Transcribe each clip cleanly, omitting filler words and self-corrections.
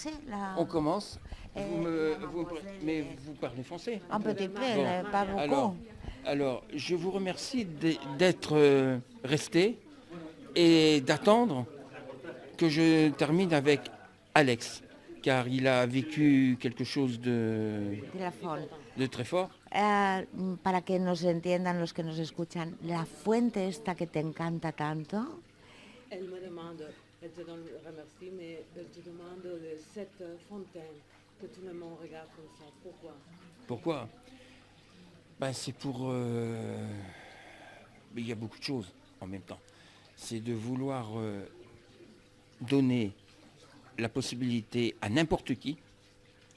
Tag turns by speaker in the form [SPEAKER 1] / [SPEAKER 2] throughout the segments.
[SPEAKER 1] commencer là.
[SPEAKER 2] On commence.
[SPEAKER 1] Mademoiselle,
[SPEAKER 2] Mais vous parlez français.
[SPEAKER 1] un petit peu,
[SPEAKER 2] Bon.
[SPEAKER 1] pas beaucoup.
[SPEAKER 2] Alors, je vous remercie d'être resté et d'attendre que je termine avec Alex, car il a vécu quelque chose
[SPEAKER 1] De la Fol.
[SPEAKER 2] de très fort.
[SPEAKER 1] Para que nos entiendan los que nos escuchan, la fuente esta que te encanta tanto,
[SPEAKER 3] Elle me demande, elle te donne remercie, mais elle te demande de cette fontaine que tout le monde regarde comme ça. Pourquoi?
[SPEAKER 2] Pourquoi? Ben, c'est pour... il y a beaucoup de choses en même temps. C'est de vouloir donner la possibilité à n'importe qui,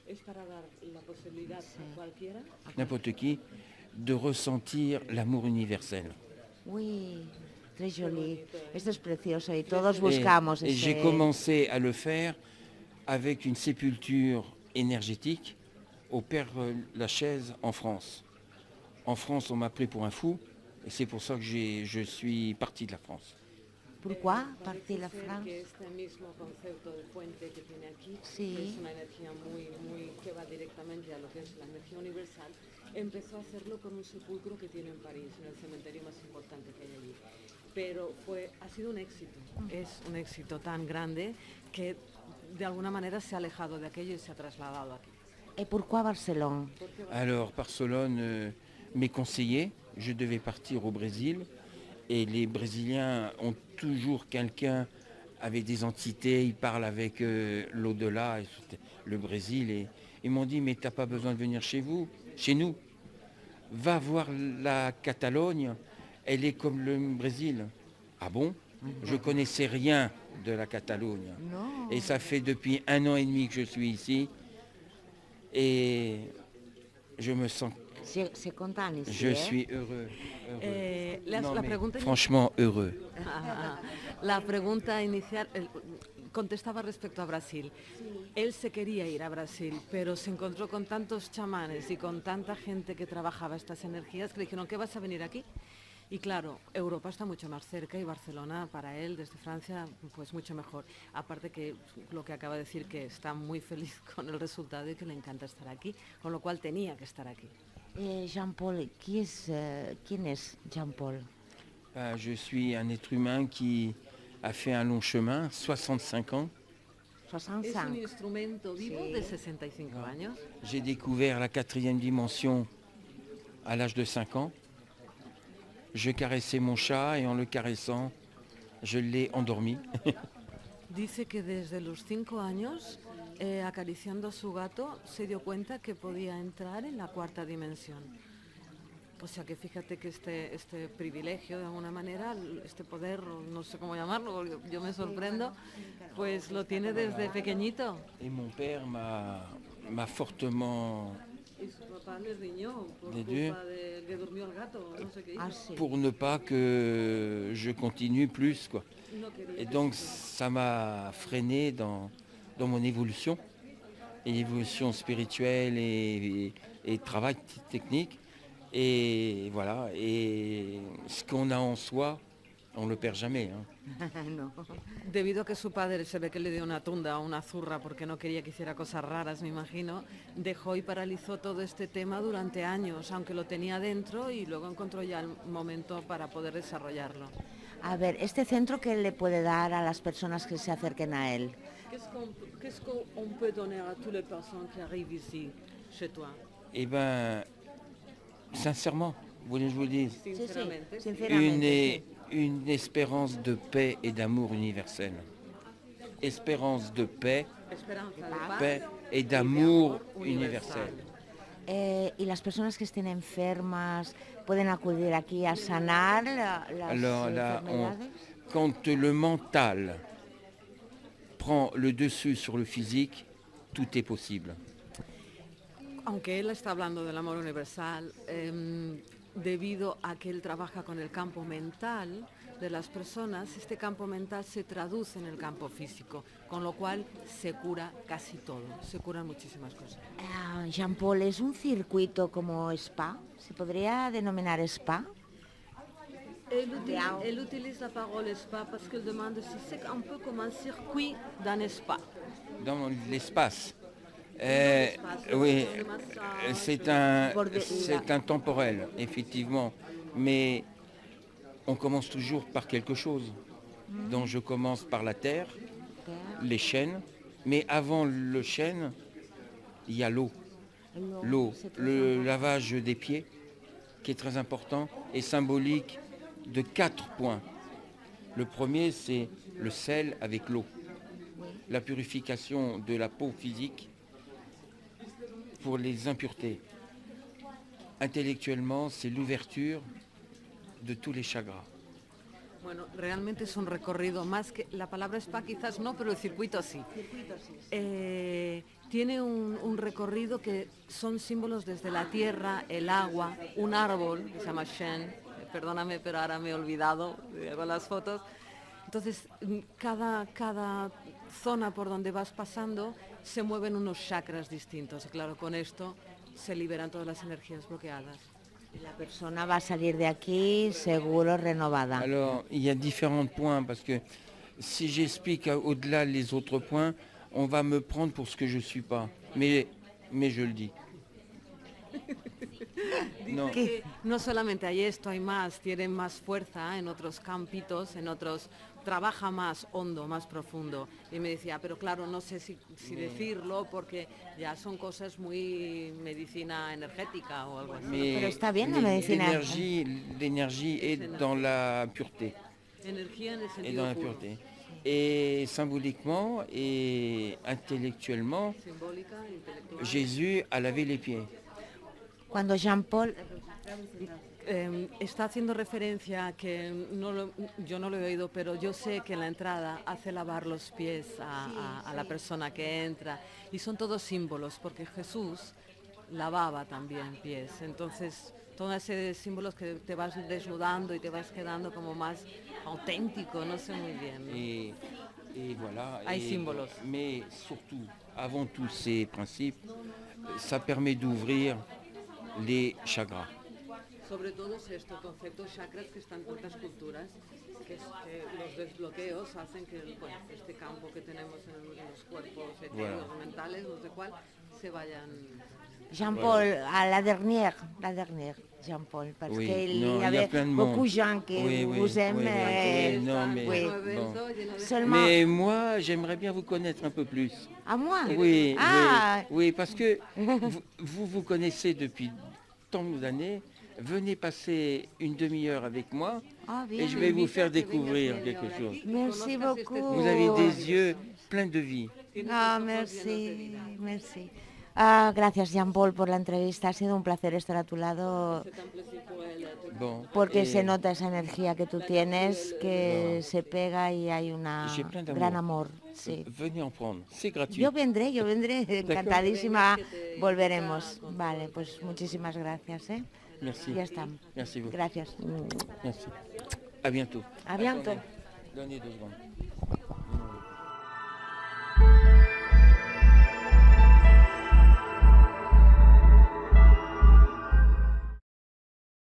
[SPEAKER 3] Es para dar la posibilidad a cualquiera
[SPEAKER 2] n'importe qui, de ressentir l'amour universel.
[SPEAKER 1] uy, très joli. Esto es precioso y todos buscamos
[SPEAKER 2] Et j'ai
[SPEAKER 1] ese...
[SPEAKER 2] commencé à le faire avec une sépulture énergétique au Père Lachaise en France. En France, on m'a pris pour un fou, et c'est pour ça que je suis parti de la France.
[SPEAKER 1] Pourquoi partir la
[SPEAKER 3] Parece
[SPEAKER 1] France?
[SPEAKER 3] que este mismo concepto de fuente que tiene aquí,
[SPEAKER 1] Sí.
[SPEAKER 3] que es una energía muy que va directamente a lo que es la energía universal, empezó a hacerlo con un sepulcro que tiene en París, en el cementerio más importante que hay allí. Pero ha sido un éxito, es un éxito tan grande que de alguna manera se ha alejado de aquello y se ha trasladado aquí.
[SPEAKER 1] Et pourquoi Barcelone?
[SPEAKER 2] Alors, Barcelone m'est conseillé, je devais partir au Brésil, et les Brésiliens ont toujours quelqu'un avec des entités, ils parlent avec l'au-delà, le Brésil, et ils m'ont dit, mais t'as pas besoin de venir chez nous, va voir la Catalogne, elle est comme le Brésil. Ah bon? Je connaissais rien de la Catalogne.
[SPEAKER 1] Non.
[SPEAKER 2] Et ça fait depuis 1 an et demi que je suis ici, et je me sens,
[SPEAKER 1] C'est content ici,
[SPEAKER 2] je suis heureux. Non,
[SPEAKER 3] La
[SPEAKER 2] mais
[SPEAKER 3] pregunta
[SPEAKER 2] franchement heureux.
[SPEAKER 3] La pregunta inicial contestaba respecto a Brasil. Él se quería ir a Brasil, pero se encontró con tantos chamanes y con tanta gente que trabajaba estas energías que le dijeron, ¿qué vas a venir aquí? Y claro, Europa está mucho más cerca y Barcelona para él desde Francia pues mucho mejor. Aparte que lo que acaba de decir, que está muy feliz con el resultado y que le encanta estar aquí, con lo cual tenía que estar aquí.
[SPEAKER 1] Jean-Paul, ¿quién es Jean-Paul?
[SPEAKER 2] Je suis un être humain qui a fait un long chemin, 65 ans.
[SPEAKER 3] Es un
[SPEAKER 1] 65.
[SPEAKER 3] instrumento vivo
[SPEAKER 1] Sí.
[SPEAKER 3] de 65 años.
[SPEAKER 2] J'ai découvert la 4e dimension à l'âge de 5 ans. Je caressais mon chat et en le caressant, je l'ai endormi.
[SPEAKER 3] Dice que desde los 5 años, acariciando a su gato, se dio cuenta que podía entrar en la 4ª dimensión. O sea que fíjate que este privilegio, de alguna manera, este poder, no sé cómo llamarlo, yo me sorprendo, pues lo tiene desde pequeñito.
[SPEAKER 2] Et mon père m'a fortement,
[SPEAKER 3] Y su papá le riñó por
[SPEAKER 2] ¿De
[SPEAKER 3] culpa de que durmió el gato, no sé qué hizo.
[SPEAKER 1] Ah, sí.
[SPEAKER 2] pour ne pas que je continue plus, quoi.
[SPEAKER 3] No quería
[SPEAKER 2] Et
[SPEAKER 3] que
[SPEAKER 2] donc
[SPEAKER 3] siguiera.
[SPEAKER 2] ça m'a freiné dans mon évolution, et évolution spirituelle et travail technique. Et voilà, et ce qu'on a en soi, on ne le perd jamais.
[SPEAKER 1] No.
[SPEAKER 3] Debido a que su padre se ve que le dio una tunda o una zurra porque no quería que hiciera cosas raras, me imagino, dejó y paralizó todo este tema durante años, aunque lo tenía dentro y luego encontró ya el momento para poder desarrollarlo.
[SPEAKER 1] A ver, este centro, ¿qué le puede dar a las personas que se acerquen a él?
[SPEAKER 3] Qu'est-ce qu'on peut donner à toutes les personnes qui arrivent ici, chez toi?
[SPEAKER 2] Eh bien, sincèrement, vous voulez que je vous le dise,
[SPEAKER 3] Sinceramente.
[SPEAKER 1] Sinceramente.
[SPEAKER 2] une espérance de paix et d'amour universel. Espérance de paix,
[SPEAKER 3] Esperanza de paz
[SPEAKER 2] paix et
[SPEAKER 3] y de
[SPEAKER 2] d'amour
[SPEAKER 3] amor
[SPEAKER 2] universel.
[SPEAKER 1] Y las personas que estén enfermas pueden acudir aquí a sanar las
[SPEAKER 2] Alors là,
[SPEAKER 1] enfermedades.
[SPEAKER 2] quand le mental prend le dessus sur le physique, tout est possible.
[SPEAKER 3] Aunque él está hablando del amor universal, debido a que él trabaja con el campo mental de las personas, este campo mental se traduce en el campo físico, con lo cual se cura casi todo, se curan muchísimas cosas.
[SPEAKER 1] Jean-Paul, ¿es un circuito como spa? ¿Se podría denominar spa?
[SPEAKER 3] Elle utilise la parole spa parce qu'elle demande si c'est un peu comme un circuit d'un spa.
[SPEAKER 2] dans l'espace. Oui, c'est un temporel, effectivement. Mais on commence toujours par quelque chose. Donc je commence par la terre, les chênes. Mais avant le chêne, il y a l'eau. L'eau, le lavage des pieds, qui est très important et symbolique de 4 points. Le premier, c'est le sel avec l'eau. La purification de la peau physique pour les impuretés. Intellectuellement, c'est l'ouverture de tous les chakras.
[SPEAKER 3] Bueno, realmente es un recorrido más que la palabra spa quizás no, pero el circuito sí. Tiene un recorrido que son símbolos desde la tierra, el agua, un árbol que se llama Shen, perdóname pero ahora me he olvidado con las fotos. Entonces cada zona por donde vas pasando se mueven unos chakras distintos y claro, con esto se liberan todas las energías bloqueadas.
[SPEAKER 1] La persona va a salir de aquí seguro renovada.
[SPEAKER 2] Alors, il y a différents points parce que si j'explique au-delà les autres points, on va me prendre pour ce que je ne suis pas. Mais je le dis.
[SPEAKER 3] No. Que no solamente hay esto, hay más, tienen más fuerza en otros campitos, en otros, trabaja más hondo, más profundo. Y me decía, pero claro, no sé si decirlo porque ya son cosas muy medicina energética o algo así.
[SPEAKER 1] Pero está bien la medicina.
[SPEAKER 2] L'énergie est dans la pureté.
[SPEAKER 3] Energía en el sentido
[SPEAKER 2] Et dans la
[SPEAKER 3] puro.
[SPEAKER 2] pureté. Et symboliquement et intellectuellement, Jésus a lavé les pieds.
[SPEAKER 1] Cuando Jean-Paul
[SPEAKER 3] está haciendo referencia a que yo no lo he oído, pero yo sé que en la entrada hace lavar los pies a la persona que entra y son todos símbolos porque Jesús lavaba también pies, entonces todos esos símbolos que te vas desnudando y te vas quedando como más auténtico, no sé muy bien.
[SPEAKER 2] Et voilà.
[SPEAKER 3] Hay símbolos.
[SPEAKER 2] Mais surtout, avant tous ces principes, ça permet d'ouvrir les chakras.
[SPEAKER 3] Sobre todo es esto, conceptos chakras que están en tantas culturas, que los desbloqueos hacen que este campo que tenemos en los cuerpos etéreos, mentales, no sé cuál, se vayan...
[SPEAKER 1] Jean-Paul, à la dernière, Jean-Paul, parce
[SPEAKER 2] Oui,
[SPEAKER 1] qu'il
[SPEAKER 2] non,
[SPEAKER 1] y avait beaucoup de gens qui vous aiment. Seulement...
[SPEAKER 2] Mais moi, j'aimerais bien vous connaître un peu plus.
[SPEAKER 1] À moi?
[SPEAKER 2] Oui,
[SPEAKER 1] ah.
[SPEAKER 2] oui, parce que vous connaissez depuis tant d'années. Venez passer une demi-heure avec moi et je vais vous faire découvrir quelque chose.
[SPEAKER 1] Merci beaucoup.
[SPEAKER 2] Vous avez des yeux pleins de vie.
[SPEAKER 1] Ah, merci, merci. Gracias, Jean-Paul, por la entrevista. Ha sido un placer estar a tu lado porque se nota esa energía que tú tienes, que se pega y hay un gran amor. Sí.
[SPEAKER 2] Venez en prendre, c'est gratuit.
[SPEAKER 1] Yo vendré, encantadísima. Volveremos. Vale, pues muchísimas gracias.
[SPEAKER 2] Merci.
[SPEAKER 1] Ya está.
[SPEAKER 2] Merci beaucoup.
[SPEAKER 1] Gracias.
[SPEAKER 2] Merci. À bientôt.
[SPEAKER 1] A bientôt.
[SPEAKER 2] Donnez 2 secondes.